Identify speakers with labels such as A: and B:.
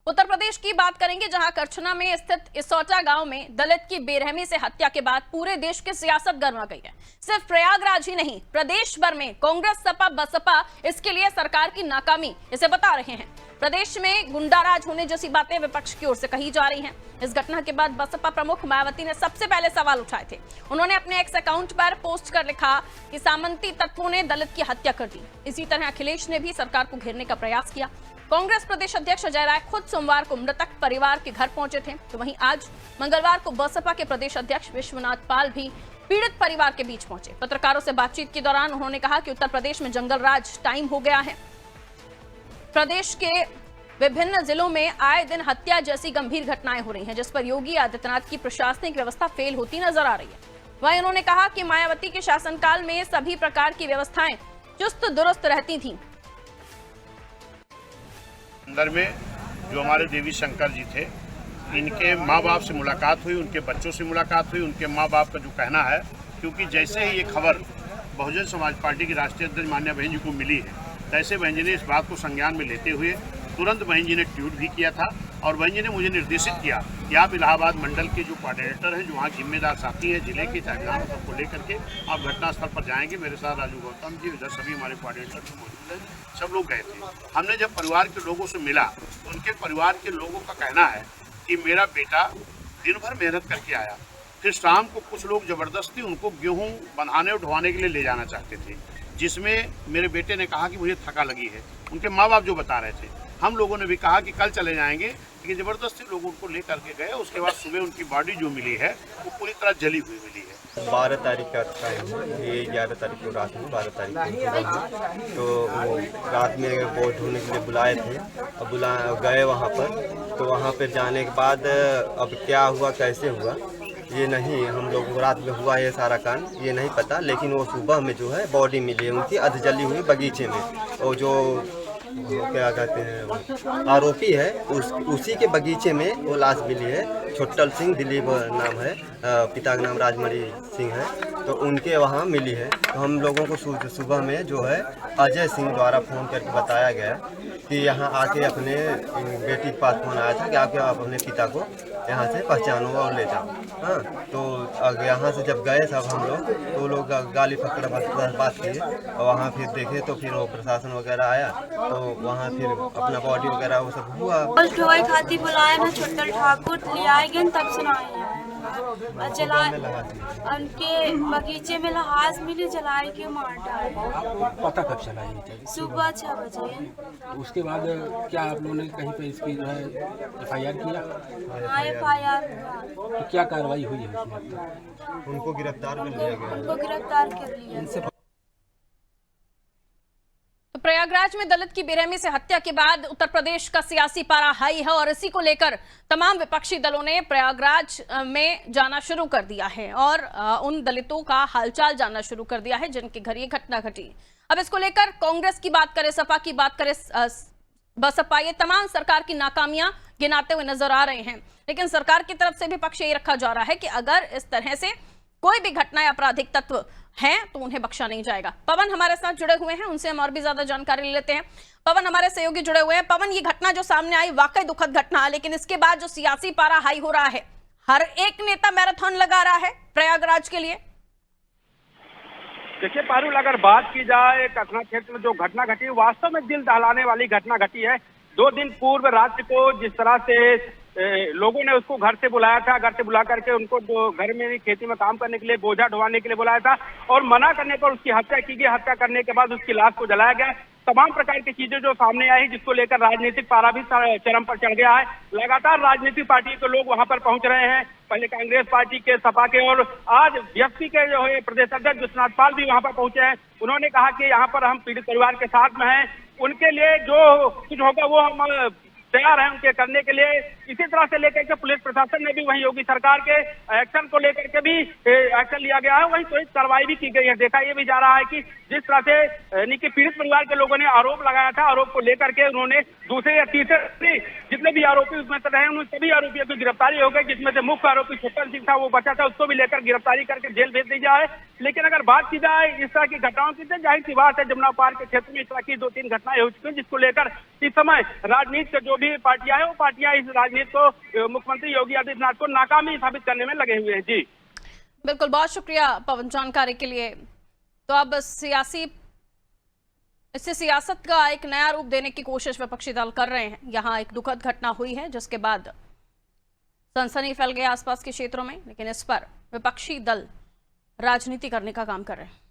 A: उत्तर प्रदेश की बात करेंगे, जहां करछना में स्थित इसौटा गांव में दलित की बेरहमी से हत्या के बाद पूरे देश की सियासत गर्मा गई है। सिर्फ प्रयागराज ही नहीं, प्रदेश भर में कांग्रेस, सपा, बसपा इसके लिए सरकार की नाकामी इसे बता रहे हैं। प्रदेश में गुंडाराज होने जैसी बातें विपक्ष की ओर से कही जा रही हैं। इस घटना के बाद बसपा प्रमुख मायावती ने सबसे पहले सवाल उठाए थे। उन्होंने अपने एक्स अकाउंट पर पोस्ट कर लिखा कि सामंती तत्वों ने दलित की हत्या कर दी। इसी तरह अखिलेश ने भी सरकार को घेरने का प्रयास किया। कांग्रेस प्रदेश अध्यक्ष अजय राय खुद सोमवार को मृतक परिवार के घर पहुंचे थे, तो वहीं आज मंगलवार को बसपा के प्रदेश अध्यक्ष विश्वनाथ पाल भी पीड़ित परिवार के बीच पहुंचे। पत्रकारों से बातचीत के दौरान उन्होंने कहा कि उत्तर प्रदेश में जंगल राज टाइम हो गया है। प्रदेश के विभिन्न जिलों में आए दिन हत्या जैसी गंभीर घटनाएं हो रही हैं, जिस पर योगी आदित्यनाथ की प्रशासनिक व्यवस्था फेल होती नजर आ रही है। वहीं उन्होंने कहा कि मायावती के शासनकाल में सभी प्रकार की व्यवस्थाएं चुस्त दुरुस्त रहती थीं।
B: अंदर में जो हमारे देवी शंकर जी थे, इनके माँ बाप से मुलाकात हुई, उनके बच्चों से मुलाकात हुई। उनके माँ बाप का जो कहना है, क्योंकि जैसे ही ये खबर बहुजन समाज पार्टी की राष्ट्रीय अध्यक्ष मान्या बहन जी को मिली है, तैसे बहन जी ने इस बात को संज्ञान में लेते हुए तुरंत बहन जी ने ट्वीट भी किया था और बहन जी ने मुझे निर्देशित किया कि आप इलाहाबाद मंडल के जो कोऑर्डिनेटर हैं, जो वहाँ जिम्मेदार साथी हैं जिले के, चाहे ग्राम सबको लेकर के आप घटनास्थल पर जाएंगे। मेरे साथ राजू गौतम जी, इधर सभी हमारे कोऑर्डिनेटर भी मौजूद हैं, सब लोग गए थे। हमने जब परिवार के लोगों से मिला, उनके परिवार के लोगों का कहना है कि मेरा बेटा दिन भर मेहनत करके आया, फिर शाम को कुछ लोग जबरदस्ती उनको गेहूँ बंधाने और ढुवाने के लिए ले जाना चाहते थे, जिसमें मेरे बेटे ने कहा कि मुझे थका लगी है। उनके माँ बाप जो बता रहे थे, हम लोगों ने भी कहा कि कल चले जाएंगे, लेकिन जबरदस्ती लोग उनको ले करके गए। उसके बाद सुबह उनकी बॉडी जो मिली है वो पूरी तरह जली हुई मिली है।
C: 12 तारीख का टाइम है, ये 11 तारीख को रात में 12 तारीख को तो वो रात में बोट ढूंढने के लिए बुलाए थे। अब गए वहाँ पर, तो वहाँ पर जाने के बाद अब क्या हुआ कैसे हुआ ये नहीं, हम लोग रात में हुआ ये सारा कांड ये नहीं पता, लेकिन वो सुबह में जो है बॉडी मिली है उनकी अध जली हुई बगीचे में। और जो क्या कहते हैं आरोपी है उसी के बगीचे में वो लाश मिली है। छोटल सिंह दिलीप नाम है, पिता का नाम राजमणि सिंह है, तो उनके वहाँ मिली है। तो हम लोगों को सुबह में जो है अजय सिंह द्वारा फ़ोन करके बताया गया कि यहाँ आके अपने बेटी के पास फ़ोन आया था कि आके आप अपने पिता को यहाँ से पहचानो और ले जाओ। हाँ, तो यहाँ से जब गए सब हम लोग, तो लोग गाली फकड़ा बात किए और वहाँ फिर देखे तो फिर वो प्रशासन वगैरह आया, तो वहाँ फिर अपना बॉडी वगैरह वो सब हुआ।
D: ढोए खाती बुलाए ना छोटल ठाकुर ले आए गए, तब सुनाए जला उनके बगीचे में लहाज मिली, जलाए के मार डाला।
E: पता कब चला ये चीज़?
D: सुबह 6 बजे।
E: तो उसके बाद क्या आप लोगों ने कहीं पे इसकी जो है FIR किया?
D: हाँ, FIR।
E: तो क्या कार्रवाई हुई है उसमें?
C: उनको गिरफ्तार कर लिया गया।
D: उनको गिरफ्तार कर लिया।
A: तो प्रयागराज में दलित की बेरहमी से हत्या के बाद उत्तर प्रदेश का सियासी पारा हाई है और इसी को लेकर तमाम विपक्षी दलों ने प्रयागराज में जाना शुरू कर दिया है और उन दलितों का हालचाल जानना शुरू कर दिया है जिनके घर ये घटना घटी। अब इसको लेकर कांग्रेस की बात करें, सपा की बात करें, बसपा, ये तमाम सरकार की नाकामियां गिनाते हुए नजर आ रहे हैं। लेकिन सरकार की तरफ से भी पक्ष ये रखा जा रहा है कि अगर इस तरह से कोई भी घटना या आपराधिक तत्व हैं तो उन्हें बख्शा नहीं जाएगा। पवन हमारे साथ जुड़े हुए हैं, उनसे हम और भी ज्यादा जानकारी ले लेते हैं। पवन, हमारे सहयोगी जुड़े हुए हैं। पवन, ये घटना जो सामने आई वाकई दुखद घटना है, लेकिन इसके बाद जो सियासी पारा हाई हो रहा है, हर एक नेता मैराथन लगा रहा है प्रयागराज के लिए।
F: देखिए पारुल, अगर बात की जाए कथना क्षेत्र में जो घटना घटी, वास्तव में दिल दहलाने वाली घटना घटी है। 2 दिन पूर्व राज्य को जिस तरह से लोगों ने उसको घर से बुलाया था, घर से बुला करके उनको जो घर में खेती में काम करने के लिए, बोझा ढोवाने के लिए बुलाया था और मना करने पर उसकी हत्या की गई। हत्या करने के बाद उसकी लाश को जलाया गया। तमाम प्रकार की चीजें जो सामने आई, जिसको लेकर राजनीतिक पारा भी चरम पर चढ़ गया है। लगातार राजनीतिक पार्टी के लोग वहां पर पहुंच रहे हैं, पहले कांग्रेस पार्टी के, सपा के, और आज बीएसपी के जो है प्रदेश अध्यक्ष विश्वनाथ पाल भी वहां पर पहुंचे हैं। उन्होंने कहा कि यहाँ पर हम पीड़ित परिवार के साथ में हैं, उनके लिए जो कुछ होगा वो हम तैयार हैं उनके करने के लिए। इसी तरह से लेकर के पुलिस प्रशासन ने भी वहीं योगी सरकार के एक्शन को लेकर के भी एक्शन लिया गया है, वहीं त्वरित कार्रवाई भी की गई है। देखा ये भी जा रहा है कि जिस तरह से यानी कि पीड़ित परिवार के लोगों ने आरोप लगाया था, आरोप को लेकर के उन्होंने दूसरे या तीसरे जितने भी आरोपी उसमें रहे उन सभी आरोपियों की गिरफ्तारी हो गई, जिसमें से मुख्य आरोपी छुट्टन सिंह था, वो बचा था, उसको भी लेकर गिरफ्तारी करके जेल भेज दी जाए। लेकिन अगर बात की जाए इस तरह की घटनाओं की, तो जाहिर सी बात है जमुना पार के क्षेत्र में इस तरह की 2-3 घटनाएं हो चुकी हैं, जिसको लेकर इस समय राजनीति के जो भी पार्टियां हैं वो पार्टियां इस राजनीति को मुख्यमंत्री योगी आदित्यनाथ को नाकामी साबित करने में लगे हुए हैं। जी
A: बिल्कुल, बहुत शुक्रिया पवन जानकारी के लिए। तो अब इससे सियासत का एक नया रूप देने की कोशिश विपक्षी दल कर रहे हैं। यहाँ एक दुखद घटना हुई है जिसके बाद सनसनी फैल गई आसपास के क्षेत्रों में, लेकिन इस पर विपक्षी दल राजनीति करने का काम कर रहे हैं।